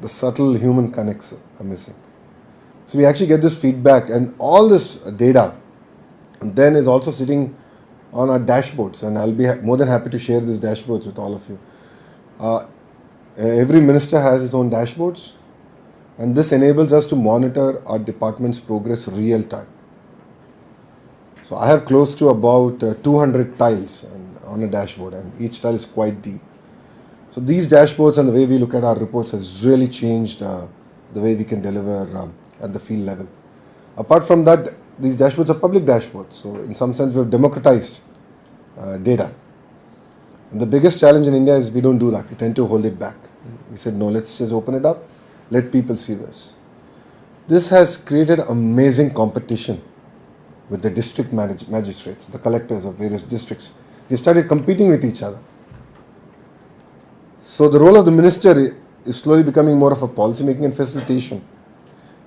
the subtle human connects are missing. So we actually get this feedback, and all this data then is also sitting on our dashboards, and I'll be more than happy to share these dashboards with all of you. Every minister has his own dashboards, and this enables us to monitor our department's progress real time. So I have close to about 200 tiles on a dashboard, and each tile is quite deep. So these dashboards and the way we look at our reports has really changed the way we can deliver at the field level. Apart from that, these dashboards are public dashboards. So in some sense, we have democratized data. And the biggest challenge in India is we don't do that. We tend to hold it back. We said, no, let's just open it up. Let people see this. This has created amazing competition with the district magistrates, the collectors of various districts. They started competing with each other. So the role of the minister is slowly becoming more of a policy making and facilitation.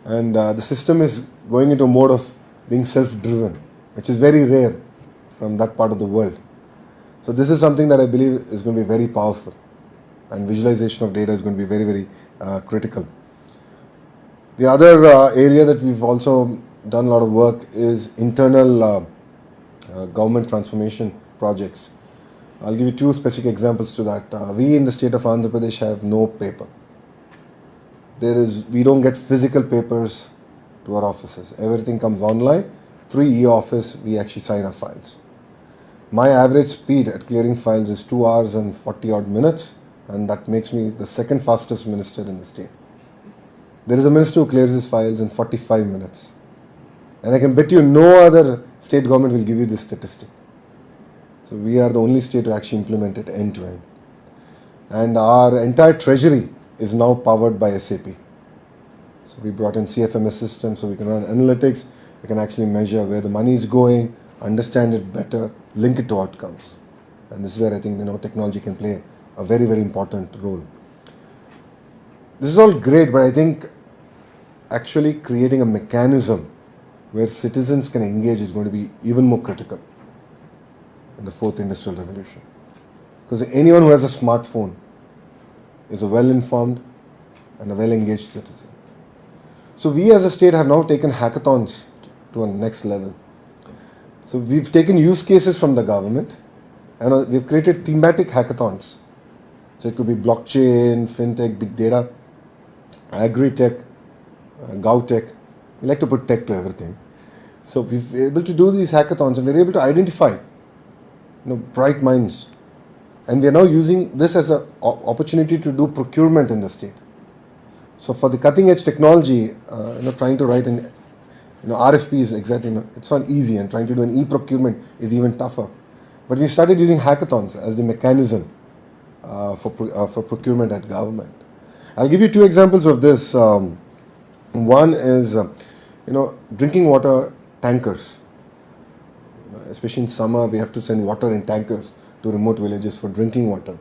And the system is going into a mode of being self-driven, which is very rare from that part of the world. So this is something that I believe is going to be very powerful, and visualization of data is going to be very, very critical. The other area that we've also done a lot of work is internal government transformation projects. I'll give you two specific examples to that. We in the state of Andhra Pradesh have no paper. We don't get physical papers to our offices. Everything comes online. Through e-office, we actually sign our files. My average speed at clearing files is 2 hours and 40 odd minutes, and that makes me the second fastest minister in the state. There is a minister who clears his files in 45 minutes. And I can bet you no other state government will give you this statistic. So we are the only state to actually implement it end to end. And our entire treasury is now powered by SAP. So we brought in CFMS system so we can run analytics, we can actually measure where the money is going, understand it better, link it to outcomes. And this is where I think technology can play a very, very important role. This is all great, but I think actually creating a mechanism where citizens can engage is going to be even more critical in the fourth industrial revolution. Because anyone who has a smartphone is a well-informed and a well-engaged citizen. So we as a state have now taken hackathons to a next level. So we've taken use cases from the government and we've created thematic hackathons. So it could be blockchain, fintech, big data, agri-tech, gov-tech. We like to put tech to everything. So we're able to do these hackathons and we're able to identify bright minds. And we are now using this as an opportunity to do procurement in the state. So for the cutting edge technology, trying to write an RFPs, exactly, it's not easy, and trying to do an e-procurement is even tougher. But we started using hackathons as the mechanism for procurement at government. I'll give you two examples of this. One is, drinking water tankers. Especially in summer, we have to send water in tankers to remote villages for drinking water.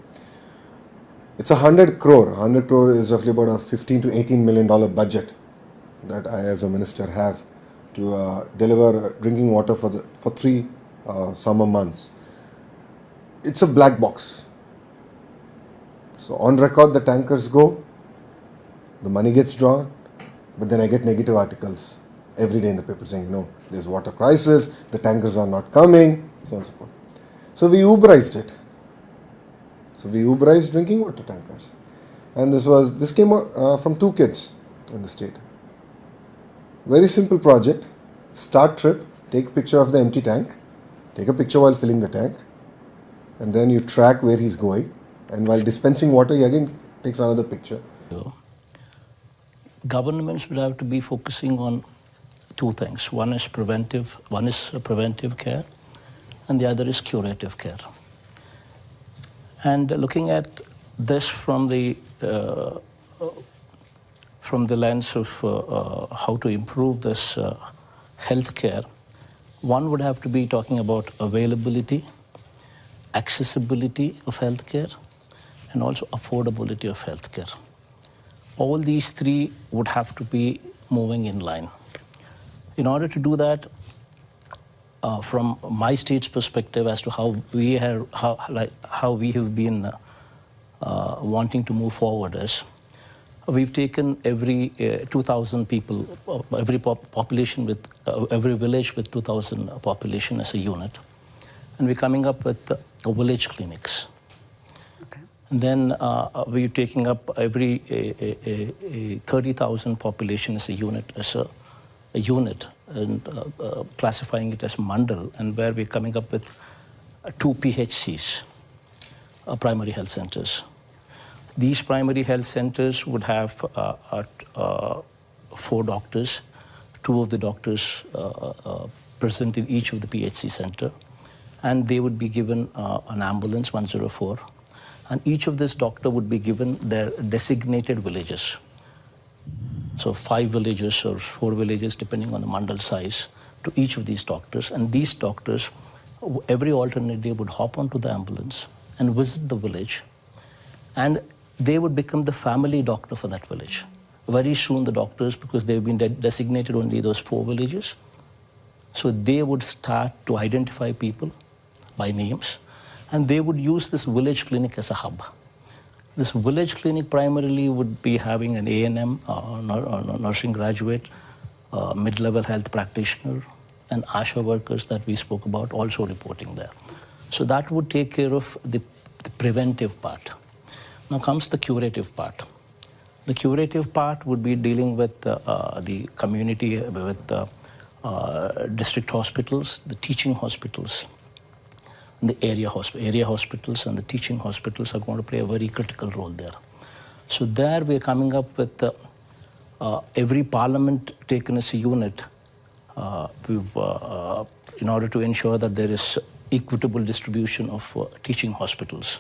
It's 100 crore. 100 crore is roughly about a $15 to $18 million budget that I as a minister have to deliver drinking water for 3 summer months. It's a black box. So on record the tankers go, the money gets drawn, but then I get negative articles every day in the paper saying, there's water crisis, the tankers are not coming, so on and so forth. So we Uberized it. So we Uberized drinking water tankers. And this came from 2 kids in the state. Very simple project. Start trip, take a picture of the empty tank, take a picture while filling the tank, and then you track where he's going. And while dispensing water, he again takes another picture. Governments would have to be focusing on 2 things. One is preventive care, and the other is curative care. And looking at this from the lens of how to improve this healthcare, one would have to be talking about availability, accessibility of healthcare, and also affordability of healthcare. All these 3 would have to be moving in line. In order to do that, from my state's perspective as to how we have been wanting to move forward is, We've taken every 2,000 people, every population with, every village with 2,000 population as a unit. And we're coming up with village clinics. Okay. And then we're taking up every 30,000 population as a unit, and classifying it as mandal, and where we're coming up with 2 PHCs, primary health centers. These primary health centers would have 4 doctors, 2 of the doctors present in each of the PHC center, and they would be given an ambulance, 104, and each of this doctor would be given their designated villages. So 5 villages or 4 villages, depending on the mandal size, to each of these doctors. And these doctors, every alternate day, would hop onto the ambulance and visit the village. And they would become the family doctor for that village. Very soon the doctors, because they've been designated only those 4 villages, so they would start to identify people by names, and they would use this village clinic as a hub. This village clinic primarily would be having an A&M, nursing graduate, mid-level health practitioner, and ASHA workers that we spoke about also reporting there. So that would take care of the preventive part. Now comes the curative part. The curative part would be dealing with the community, with district hospitals, the teaching hospitals, and the area hospitals and the teaching hospitals are going to play a very critical role there. So there we're coming up with every parliament taken as a unit in order to ensure that there is equitable distribution of teaching hospitals.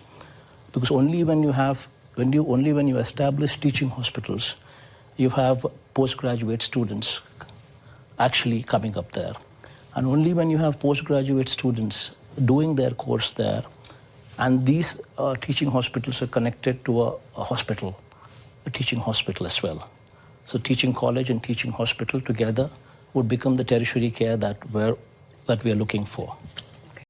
Because only when you establish teaching hospitals, you have postgraduate students actually coming up there. And only when you have postgraduate students doing their course there, and these teaching hospitals are connected to a hospital, a teaching hospital as well. So teaching college and teaching hospital together would become the tertiary care that we are looking for.